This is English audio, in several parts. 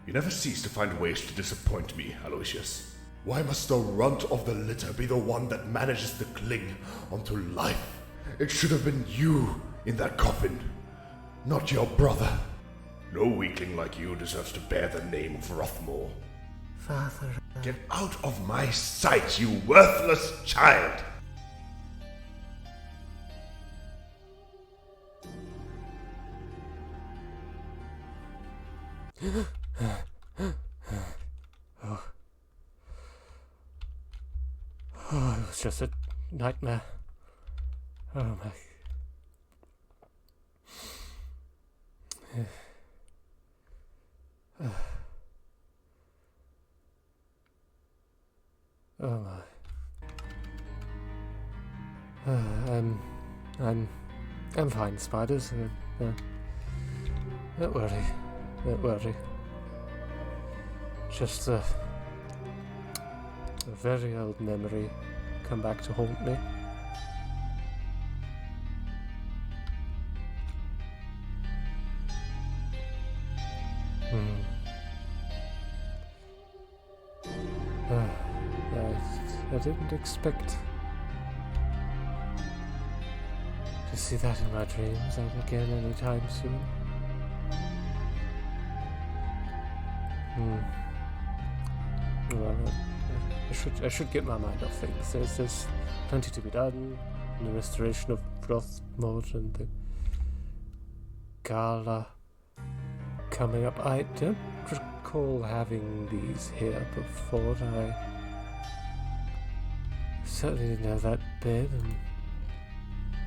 You never cease to find ways to disappoint me, Aloysius. Why must the runt of the litter be the one that manages to cling onto life? It should have been you in that coffin, not your brother. No weakling like you deserves to bear the name of Rothmore. Father... Get out of my sight, you worthless child! Oh, it was just a nightmare. Oh my... Oh my. I'm fine, spiders. Don't worry. Just a very old memory come back to haunt me. I didn't expect to see that in my dreams again anytime soon. Well, I should get my mind off things. There's plenty to be done in the restoration of Rothmore and the gala coming up. I don't recall having these here before. I certainly didn't have that bed,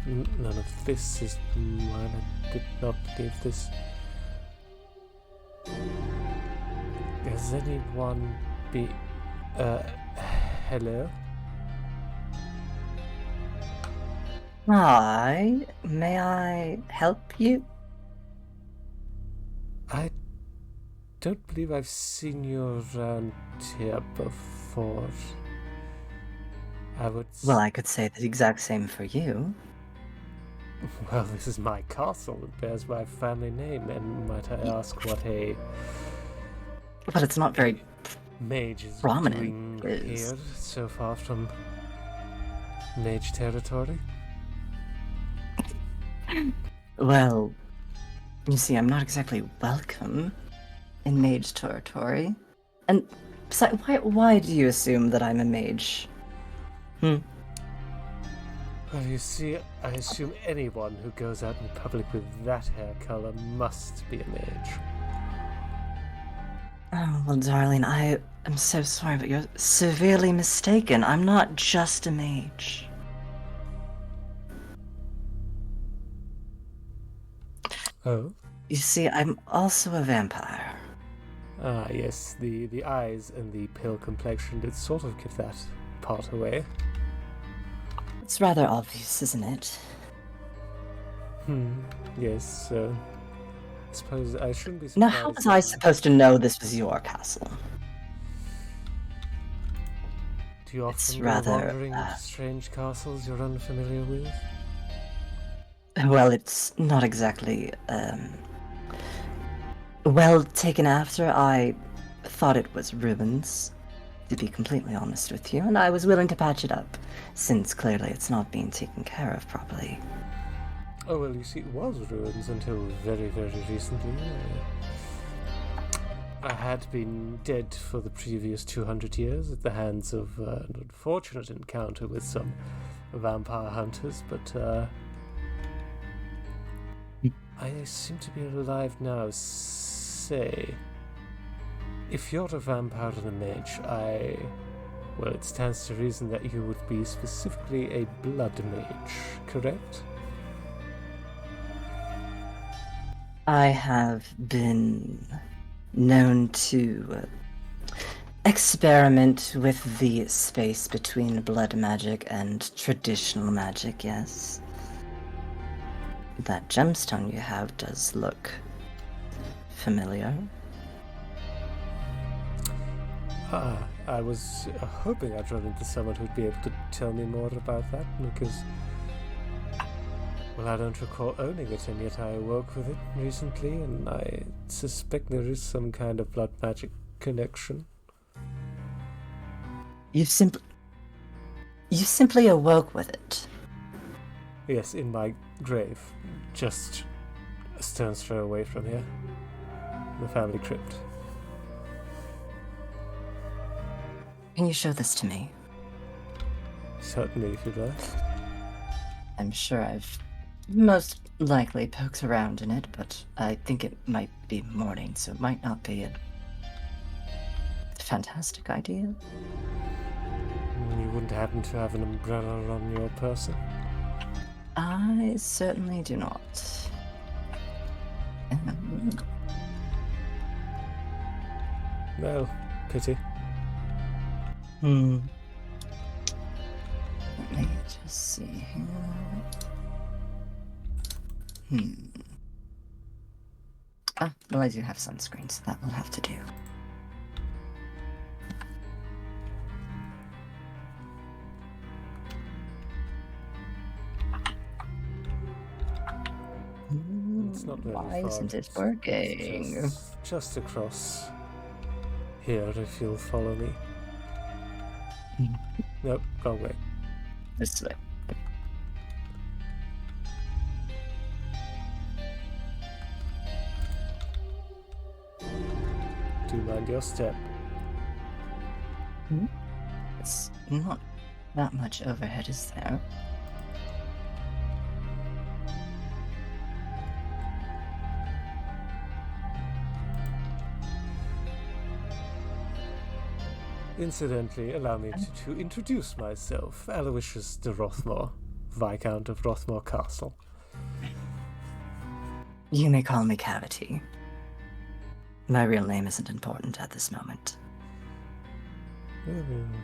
and none of this is mine. I did not leave this. Has anyone hello? Hi, may I help you? I don't believe I've seen you around here before. Well, I could say the exact same for you. Well, this is my castle. It bears my family name, and might I ask what a... But it's not very mage is prominent, doing here, so far from mage territory? Well, you see, I'm not exactly welcome in mage territory. And besides, why do you assume that I'm a mage? Well, you see, I assume anyone who goes out in public with that hair color must be a mage. Oh, well, darling, I am so sorry, but you're severely mistaken. I'm not just a mage. Oh? You see, I'm also a vampire. Ah, yes, the eyes and the pale complexion did sort of give that part away. It's rather obvious, isn't it? Yes, I suppose I shouldn't be surprised. Now, how was I supposed to know this was your castle? Do you often go wandering into strange castles you're unfamiliar with? Well, it's not exactly, well taken after. I thought it was ruins, to be completely honest with you, and I was willing to patch it up, since clearly it's not being taken care of properly. Oh, well, you see, it was ruins until very, very recently. I had been dead for the previous 200 years at the hands of an unfortunate encounter with some vampire hunters, but I seem to be alive now. Say, if you're a vampire and a mage, well, it stands to reason that you would be specifically a blood mage, correct? I have been known to experiment with the space between blood magic and traditional magic, yes. That gemstone you have does look familiar. I was hoping I'd run into someone who'd be able to tell me more about that, because Well, I don't recall owning it, and yet I awoke with it recently, and I suspect there is some kind of blood magic connection. You simply awoke with it. Yes, in my grave, just a stone's throw away from here. The family crypt. Can you show this to me? Certainly, if you'd like. I'm sure I've most likely poked around in it, but I think it might be morning, so it might not be a fantastic idea. You wouldn't happen to have an umbrella on your person? I certainly do not. Well, pity. Let me just see here. Well, I do have sunscreen, so that will have to do. It's not very Why far. isn't it working? It's just across here, if you'll follow me. Nope, wrong way. This way. Do mind your step. It's not that much overhead, is there? Incidentally, allow me to introduce myself, Aloysius de Rothmore, Viscount of Rothmore Castle. You may call me Cavity. My real name isn't important at this moment.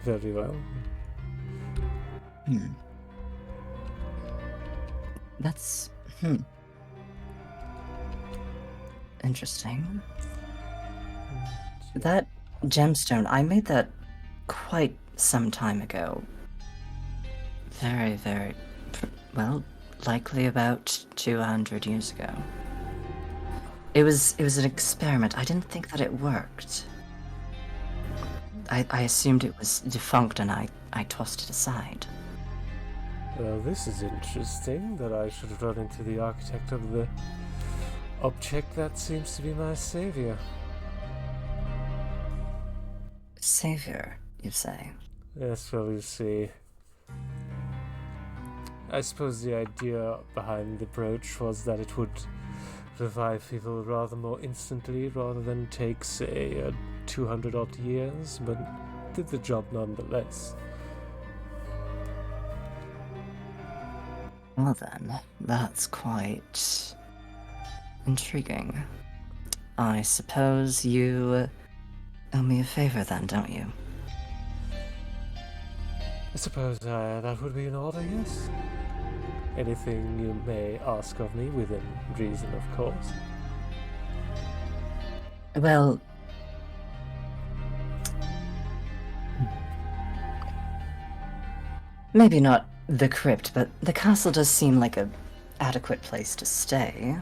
Very well. That's interesting. That gemstone, I made that quite some time ago. Very, very, well, likely about 200 years ago. It was an experiment. I didn't think that it worked. I assumed it was defunct and I tossed it aside. Well, this is interesting that I should run into the architect of the object that seems to be my savior. Savior, you say? Yes, well, you see, I suppose the idea behind the brooch was that it would revive people rather more instantly rather than take, say, 200 odd years, but did the job nonetheless. Well then, that's quite intriguing. I suppose you owe me a favor then, don't you? I suppose that would be in order, yes? Anything you may ask of me, within reason, of course. Well, maybe not the crypt, but the castle does seem like a adequate place to stay.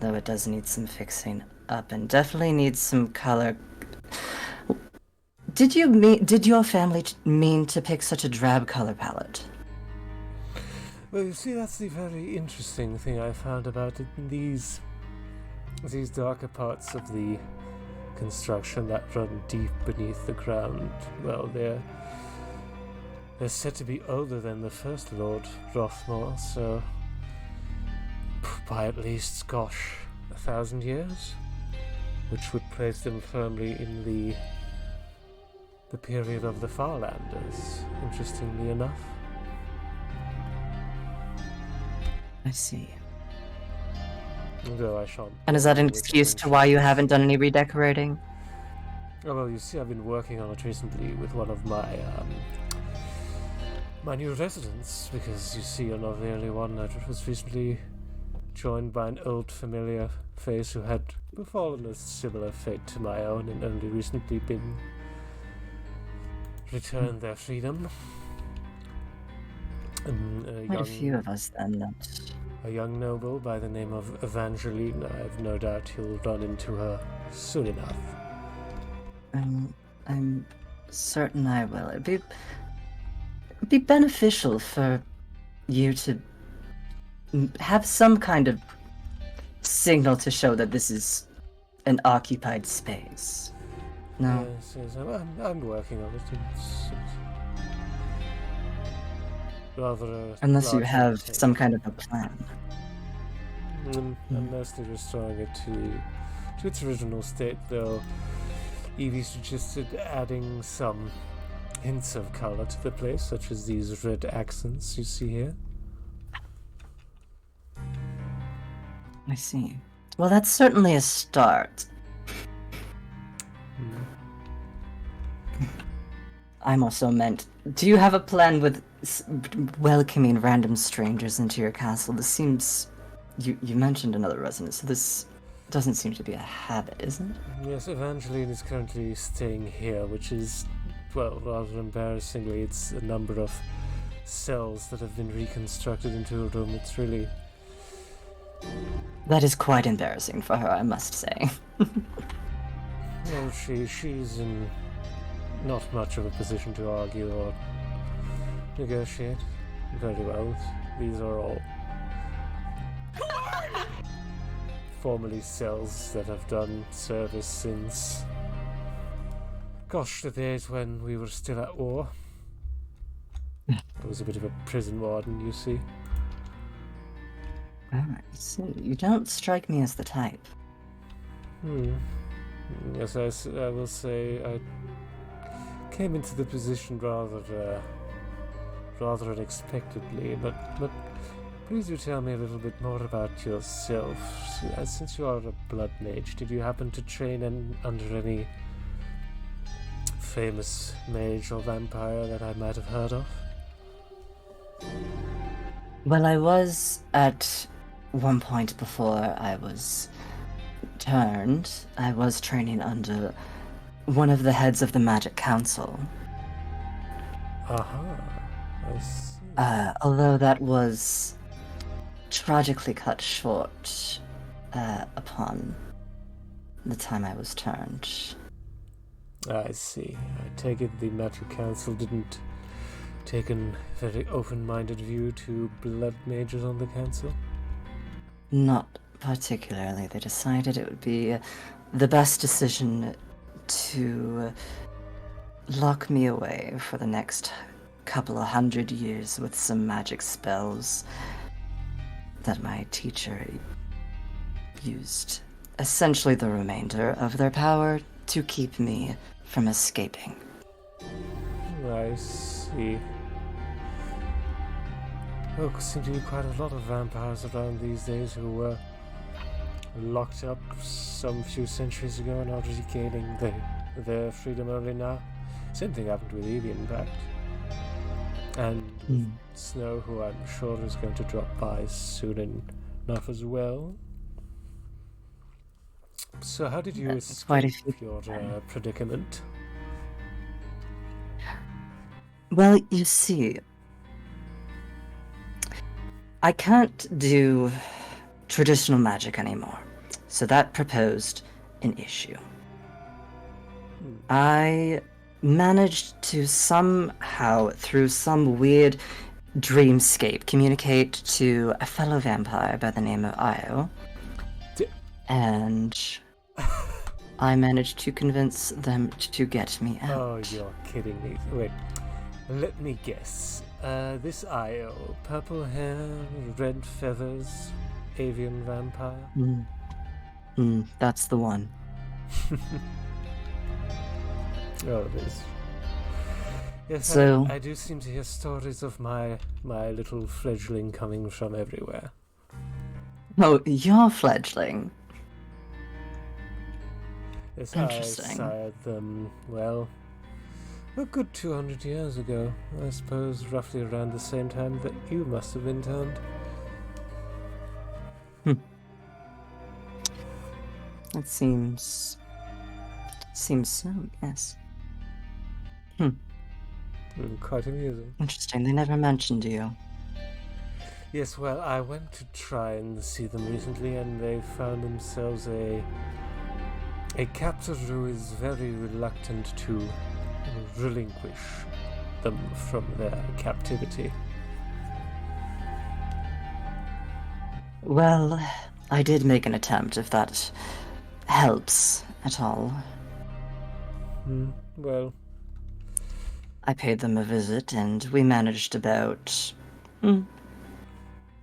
Though it does need some fixing up and definitely needs some color. Did your family mean to pick such a drab color palette? Well, you see, that's the very interesting thing I found about it. These darker parts of the construction that run deep beneath the ground, well, they're said to be older than the first Lord Rothmore, so by at least, 1,000 years, which would place them firmly in the period of the Farlanders, interestingly enough. I see. Although I shan't. And is that an excuse to why you haven't done any redecorating? Oh, well, you see, I've been working on it recently with one of my my new residents, because you see, you're not the only one. I was recently joined by an old familiar face who had befallen a similar fate to my own and only recently been returned their freedom. Quite a few of us then. That a young noble by the name of Evangeline. I have no doubt you'll run into her soon enough. I'm certain I will. It'd be beneficial for you to have some kind of signal to show that this is an occupied space. No. Yes, I'm working on it. It's rather Unless you large have undertaking. some kind of a plan. I'm mostly restoring it to its original state, though Evie suggested adding some hints of color to the place, such as these red accents you see here. I see. Well, that's certainly a start. I'm also meant. Do you have a plan with welcoming random strangers into your castle? This seems. You mentioned another resident, so this doesn't seem to be a habit, isn't it? Yes, Evangeline is currently staying here, which is, well, rather embarrassingly, it's a number of cells that have been reconstructed into a room. It's really... That is quite embarrassing for her, I must say. Well, she's in not much of a position to argue or negotiate. Very well. These are all formerly cells that have done service since, gosh, the days when we were still at war. I was a bit of a prison warden, you see. I see. You don't strike me as the type. Yes, I will say I came into the position rather unexpectedly, but please do tell me a little bit more about yourself. Since you are a blood mage, did you happen to train under any famous mage or vampire that I might have heard of? Well, I was at one point before I was turned. I was training under one of the heads of the Magic Council. Aha, I see. Although that was tragically cut short upon the time I was turned. I see. I take it the Magic Council didn't take a very open-minded view to blood mages on the council? Not particularly. They decided it would be the best decision to lock me away for the next couple of 100 years with some magic spells that my teacher used. Essentially the remainder of their power to keep me from escaping. I see. Oh, seem to be quite a lot of vampires around these days who were locked up some few centuries ago and are regaining their freedom only now. Same thing happened with Evie, in fact. And with Snow, who I'm sure is going to drop by soon enough as well. So how did you quite a escape few. your predicament? Well, you see, I can't do traditional magic anymore, so that proposed an issue. I managed to somehow, through some weird dreamscape, communicate to a fellow vampire by the name of Io, and I managed to convince them to get me out. Oh, you're kidding me. Wait, let me guess. This Io, purple hair, red feathers, avian vampire? That's the one. Oh, it is. Yes, So- I do seem to hear stories of my little fledgling coming from everywhere. Oh, your fledgling. Yes, Interesting. I sired them, well, a good 200 years ago. I suppose roughly around the same time that you must have been turned. It seems so, yes. Quite amusing. Interesting, they never mentioned you. Yes, well, I went to try and see them recently, and they found themselves a captor who is very reluctant to relinquish them from their captivity. Well, I did make an attempt, if that helps at all. Well, I paid them a visit, and we managed about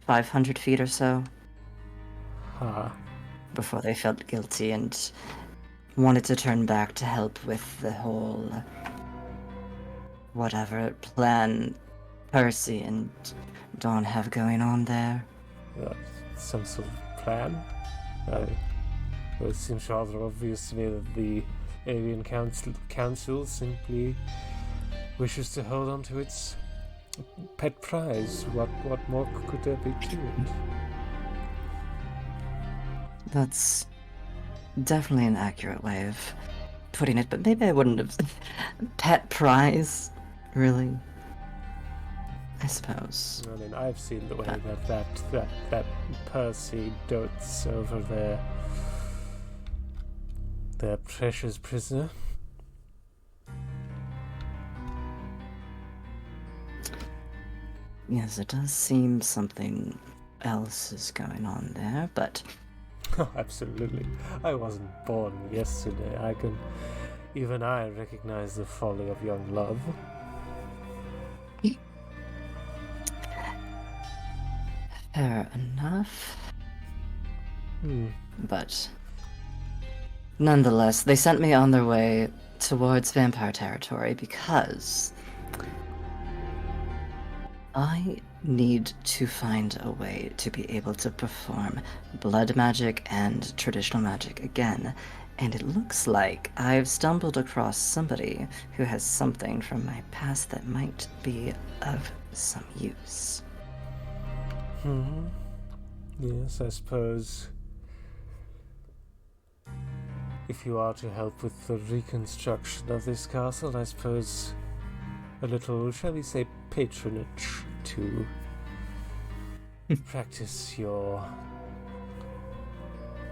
500 feet or so before they felt guilty and wanted to turn back to help with the whole whatever plan Percy and Dawn have going on there. some sort of plan. Well, it seems rather obvious to me that the Alien Council simply wishes to hold on to its pet prize. What more could there be to it? That's definitely an accurate way of putting it, but maybe I wouldn't have... Pet prize? Really? I suppose. I mean, I've seen the way that Percy dotes over their precious prisoner. Yes, it does seem something else is going on there, but... Oh, absolutely. I wasn't born yesterday. Even I recognize the folly of young love. Fair enough. But nonetheless, they sent me on their way towards vampire territory because I need to find a way to be able to perform blood magic and traditional magic again. And it looks like I've stumbled across somebody who has something from my past that might be of some use. Yes, I suppose if you are to help with the reconstruction of this castle, I suppose a little, shall we say, patronage to practice your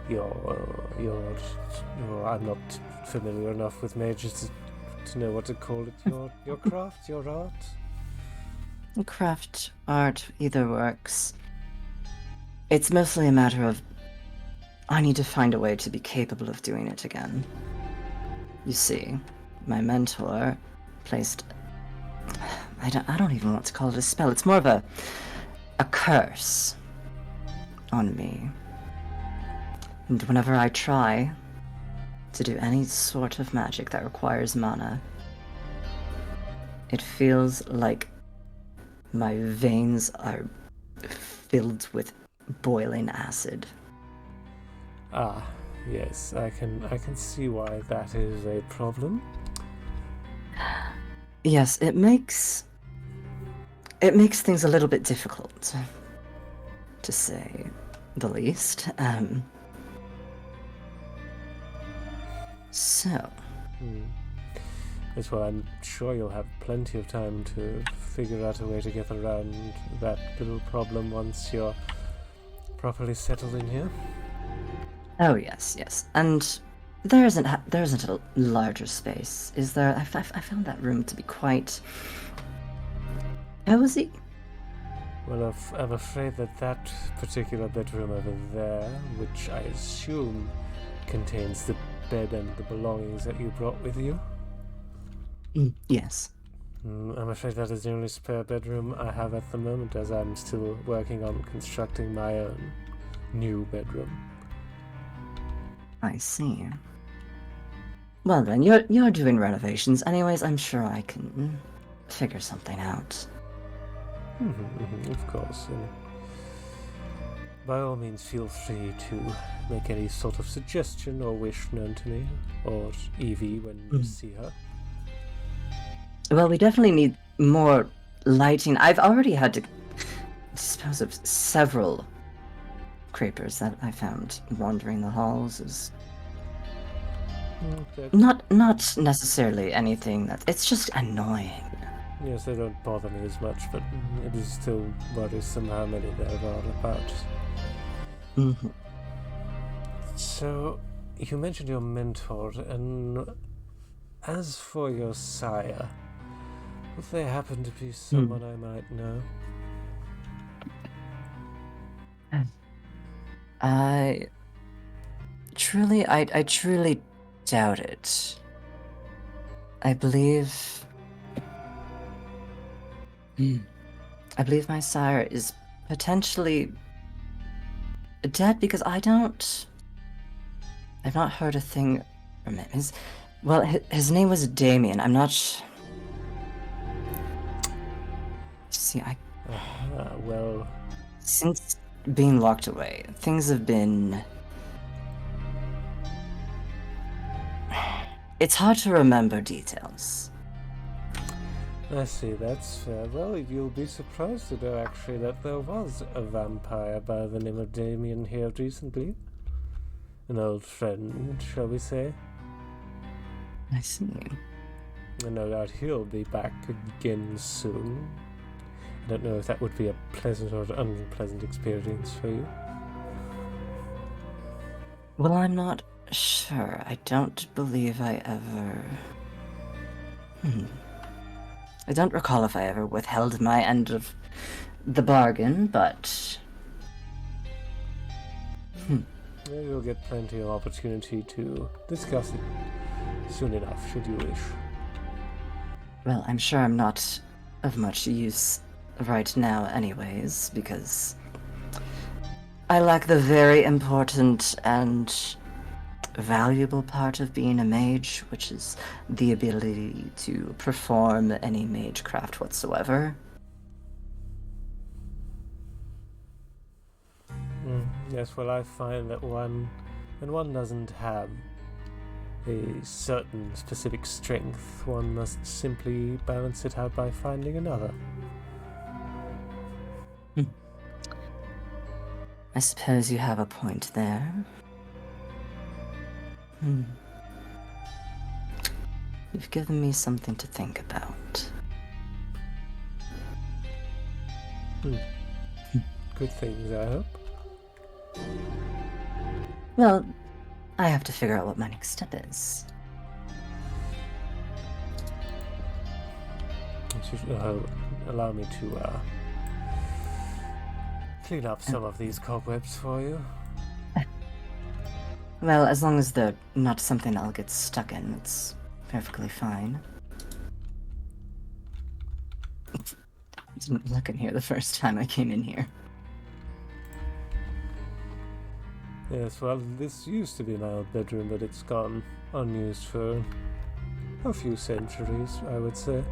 I'm not familiar enough with mages to know what to call it. Your craft, your art. Craft, art, either works. It's mostly a matter of I need to find a way to be capable of doing it again. You see, my mentor placed... I don't even want to call it a spell. It's more of a curse on me. And whenever I try to do any sort of magic that requires mana, it feels like my veins are filled with boiling acid. Ah, yes, I can see why that is a problem. Yes, it makes things a little bit difficult, to say the least. So. Yes, well, I'm sure you'll have plenty of time to figure out a way to get around that little problem once you're properly settled in here. Oh yes, and there isn't a larger space, is there? I found that room to be quite cozy. Well, I'm afraid that particular bedroom over there, which I assume contains the bed and the belongings that you brought with you. Yes. I'm afraid that is the only spare bedroom I have at the moment, as I'm still working on constructing my own new bedroom. I see. Well then, you're doing renovations. Anyways, I'm sure I can figure something out. Of course. By all means, feel free to make any sort of suggestion or wish known to me, or Evie when you see her. Well, we definitely need more lighting. I've already had to dispose of several creepers that I found wandering the halls. Is not necessarily anything that... It's just annoying. Yes, they don't bother me as much, but it is still worrisome how many there are about. Mhm. So, you mentioned your mentor, and as for your sire, would they happen to be someone I might know? I truly doubt it. I believe. I believe my sire is potentially dead because I've not heard a thing from him. His name was Damien. I'm not. See, Well, since being locked away, things have been. It's hard to remember details. I see, that's fair. Well, you'll be surprised to know, actually, that there was a vampire by the name of Damien here recently. An old friend, shall we say. I see. And no doubt he'll be back again soon. I don't know if that would be a pleasant or unpleasant experience for you. Well, I'm not sure. I don't believe I ever. I don't recall if I ever withheld my end of the bargain, but. You'll get plenty of opportunity to discuss it soon enough, should you wish. Well, I'm sure I'm not of much use right now, anyways, because I lack the very important and valuable part of being a mage, which is the ability to perform any magecraft whatsoever. Yes, well, I find that when one doesn't have a certain specific strength, one must simply balance it out by finding another. I suppose you have a point there. You've given me something to think about. Good things, I hope. Well, I have to figure out what my next step is. Allow me to clean up some of these cobwebs for you. Well, as long as they're not something I'll get stuck in, it's perfectly fine. I didn't look in here the first time I came in here. Yes, well, this used to be my old bedroom, but it's gone unused for a few centuries, I would say.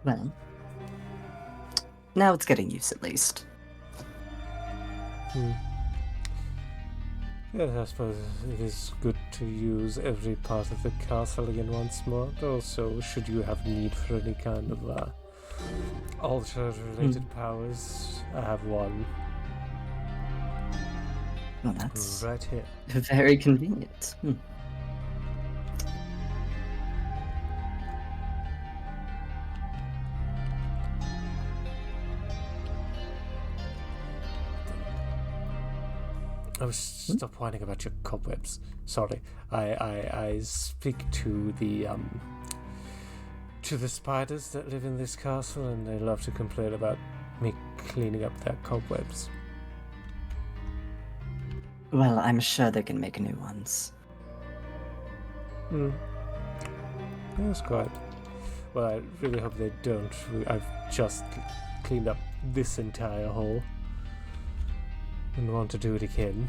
Well, now it's getting use at least. Yes, I suppose it is good to use every part of the castle again once more. But also, should you have need for any kind of altar-related powers, I have one. Well, that's right here. very convenient. Oh, stop whining about your cobwebs. Sorry, I speak to the spiders that live in this castle, and they love to complain about me cleaning up their cobwebs. Well, I'm sure they can make new ones. That's quite. Well, I really hope they don't. I've just cleaned up this entire hole and want to do it again.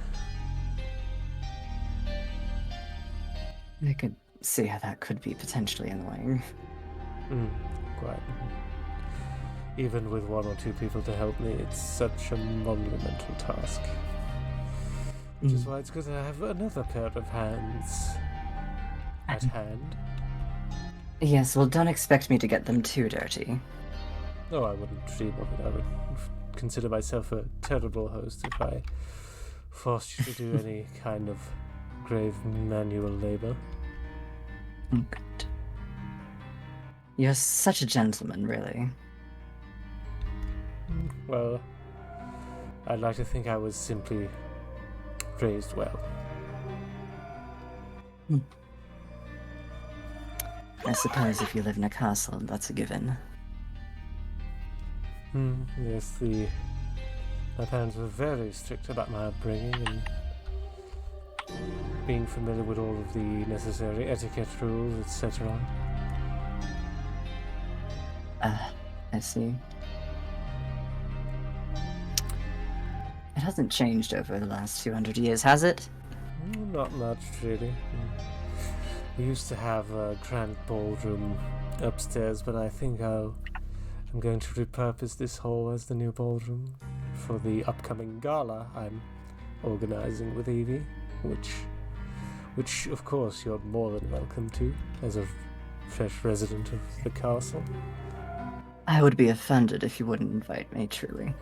I could see how that could be potentially annoying. Quite. Even with one or two people to help me, it's such a monumental task. Which is why it's good to have another pair of hands at hand. Yes, well, don't expect me to get them too dirty. Oh, I wouldn't dream of it. I would consider myself a terrible host if I forced you to do any kind of grave manual labor. Good. You're such a gentleman, really. Well, I'd like to think I was simply raised well. I suppose if you live in a castle, that's a given. Yes, my parents were very strict about my upbringing and being familiar with all of the necessary etiquette rules, etc. I see. It hasn't changed over the last 200 years, has it? Not much, really. We used to have a grand ballroom upstairs, but I think I'm going to repurpose this hall as the new ballroom for the upcoming gala I'm organizing with Evie, which of course you're more than welcome to as a fresh resident of the castle. I would be offended if you wouldn't invite me, truly.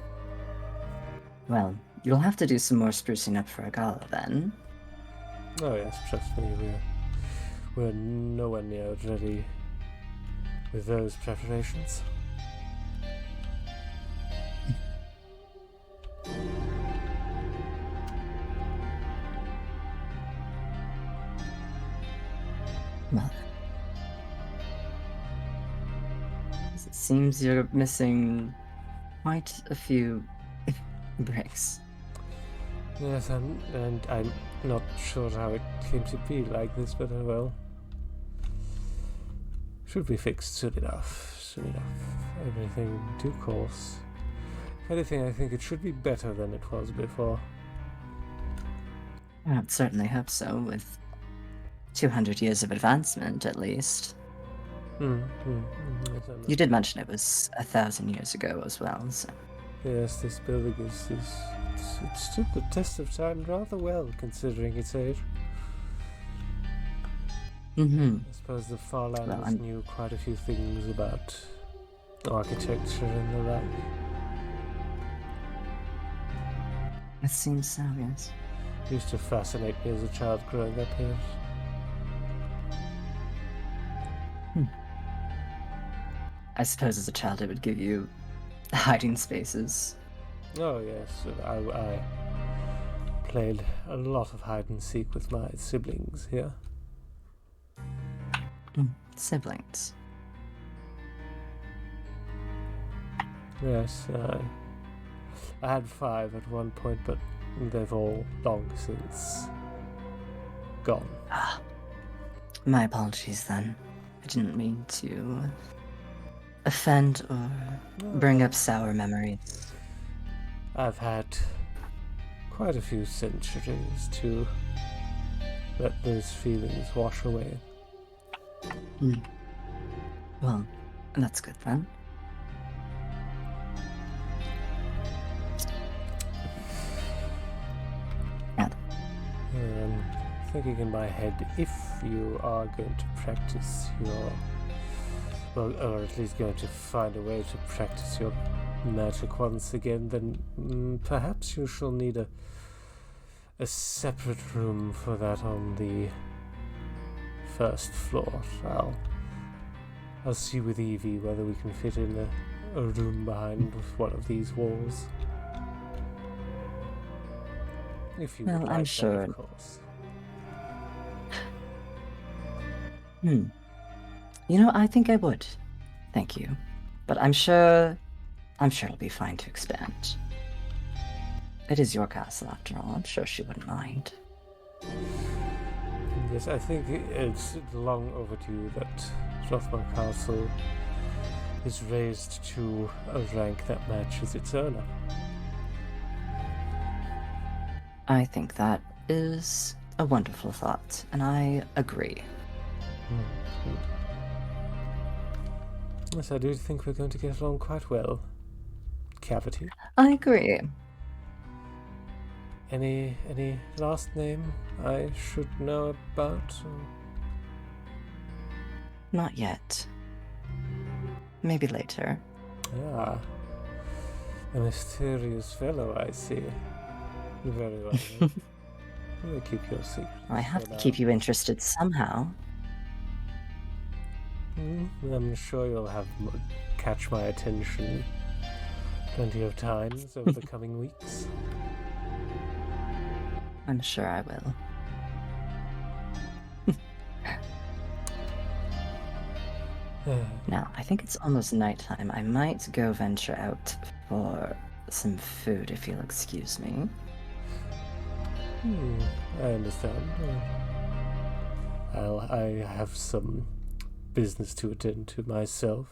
Well, you'll have to do some more sprucing up for a gala then. Oh yes, trust me, we're nowhere near ready with those preparations. Well, it seems you're missing quite a few bricks. Yes, and I'm not sure how it came to be like this, but oh well. Should be fixed soon enough. Everything in due course. If anything, I think it should be better than it was before. I'd certainly hope so, with 200 years of advancement, at least. You did mention it was 1,000 years ago as well, so... Yes, this building it stood the test of time rather well, considering its age. I suppose the Farlanders knew quite a few things about architecture and the like. It seems so, yes. It used to fascinate me as a child growing up here. I suppose as a child it would give you hiding spaces. Oh yes, I played a lot of hide and seek with my siblings here. Siblings. Yes, I had 5 at one point, but they've all long since gone. My apologies then. I didn't mean to offend or bring up sour memories. I've had quite a few centuries to let those feelings wash away. Well, that's good then. I'm thinking in my head, if you are going to practice or at least going to find a way to practice your magic once again, then perhaps you shall need a separate room for that on the first floor. I'll see with Evie whether we can fit in a room behind one of these walls. If you would Well, like I'm that, sure. of course. You know, I think I would. Thank you. But I'm sure it'll be fine to expand. It is your castle after all. I'm sure she wouldn't mind. Yes, I think it's long overdue that Rothmar Castle is raised to a rank that matches its owner. I think that is a wonderful thought, and I agree. Yes, I do think we're going to get along quite well. Cavity. I agree. Any last name I should know about? Not yet. Maybe later. Ah, a mysterious fellow, I see. Very well. Then. We'll keep your secret. I have to keep you interested somehow. I'm sure you'll catch my attention plenty of times over the coming weeks. I'm sure I will. Now, I think it's almost nighttime. I might go venture out for some food if you'll excuse me. I understand. I have some business to attend to myself.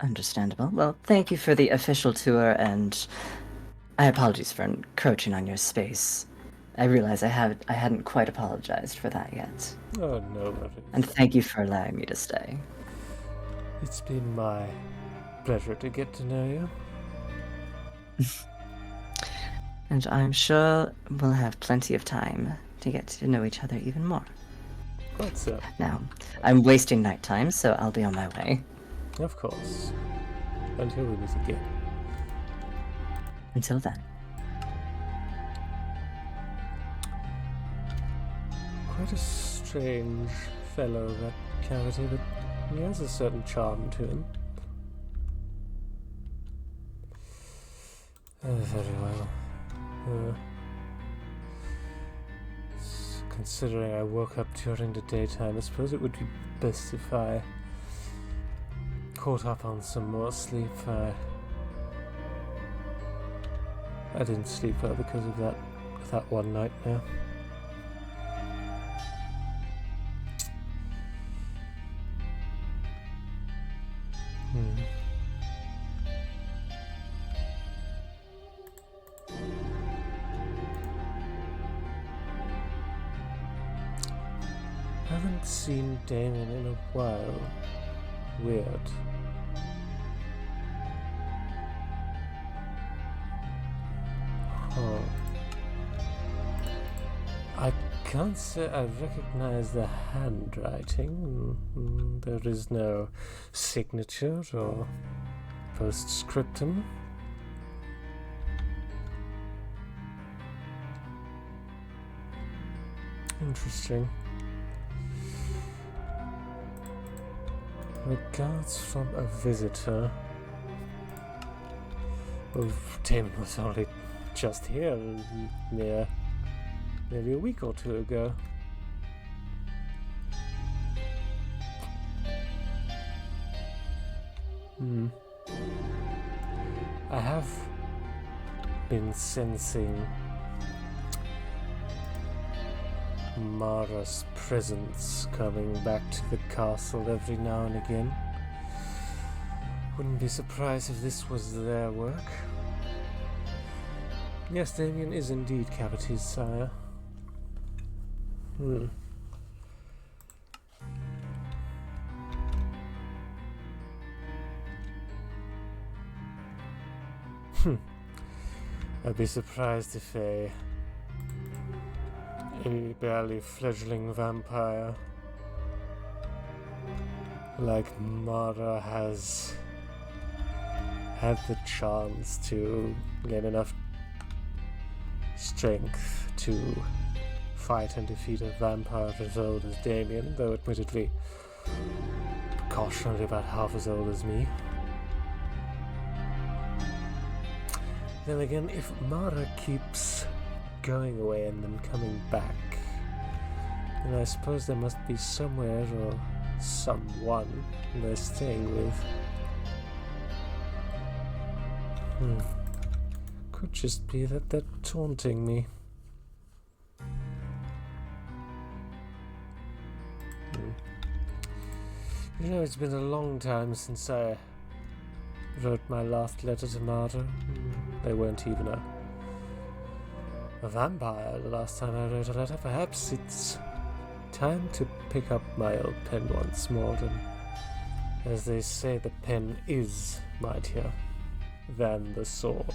Understandable. Well, thank you for the official tour, and I apologize for encroaching on your space. I realize I hadn't quite apologized for that yet. Oh, no worries. And thank you for allowing me to stay. It's been my pleasure to get to know you. And I'm sure we'll have plenty of time to get to know each other even more. Quite so. Now, I'm wasting nighttime, so I'll be on my way. Of course. Until we meet again. Until then. Quite a strange fellow, that Cavity, but he has a certain charm to him. Very well. Considering I woke up during the daytime, I suppose it would be best if I caught up on some more sleep. I didn't sleep well because of that one nightmare. Haven't seen Damien in a while. Weird. Huh. I can't say I recognize the handwriting. There is no signature or postscriptum. Interesting. Regards from a visitor. Oh, Damon was only just here nearly a week or two ago. I have been sensing Mara's presence coming back to the castle every now and again. Wouldn't be surprised if this was their work. Yes, Damien is indeed Cavity's sire. I'd be surprised if a barely fledgling vampire like Mara has had the chance to gain enough strength to fight and defeat a vampire as old as Damien, though admittedly, gosh, only about half as old as me. Then again, if Mara keeps going away and then coming back, then I suppose there must be somewhere or someone they're staying with. Could just be that they're taunting me. You know, it's been a long time since I wrote my last letter to Mara. They weren't even a vampire the last time I wrote a letter. Perhaps it's time to pick up my old pen once more, and as they say, the pen is mightier than the sword.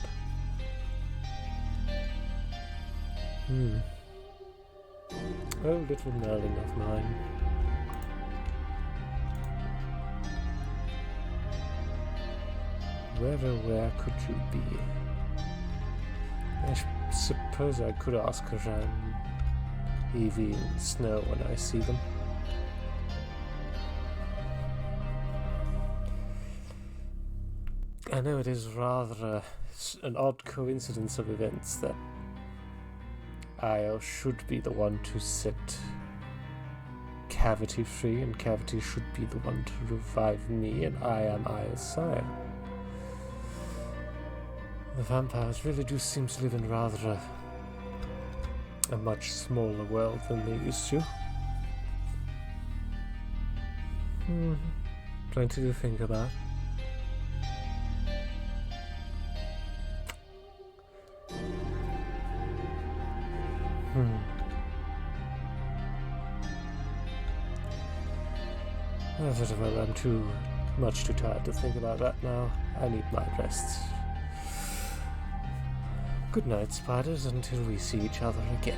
Oh, little Merlin of mine. Where could you be? I suppose I could ask around Evie and Snow when I see them. I know it is rather an odd coincidence of events that I should be the one to set Cavity free, and Cavity should be the one to revive me, and I am Isle's sire. The vampires really do seem to live in rather a much smaller world than they used to. Plenty to think about. Well, I'm too tired to think about that now. I need my rest. Good night, spiders, until we see each other again.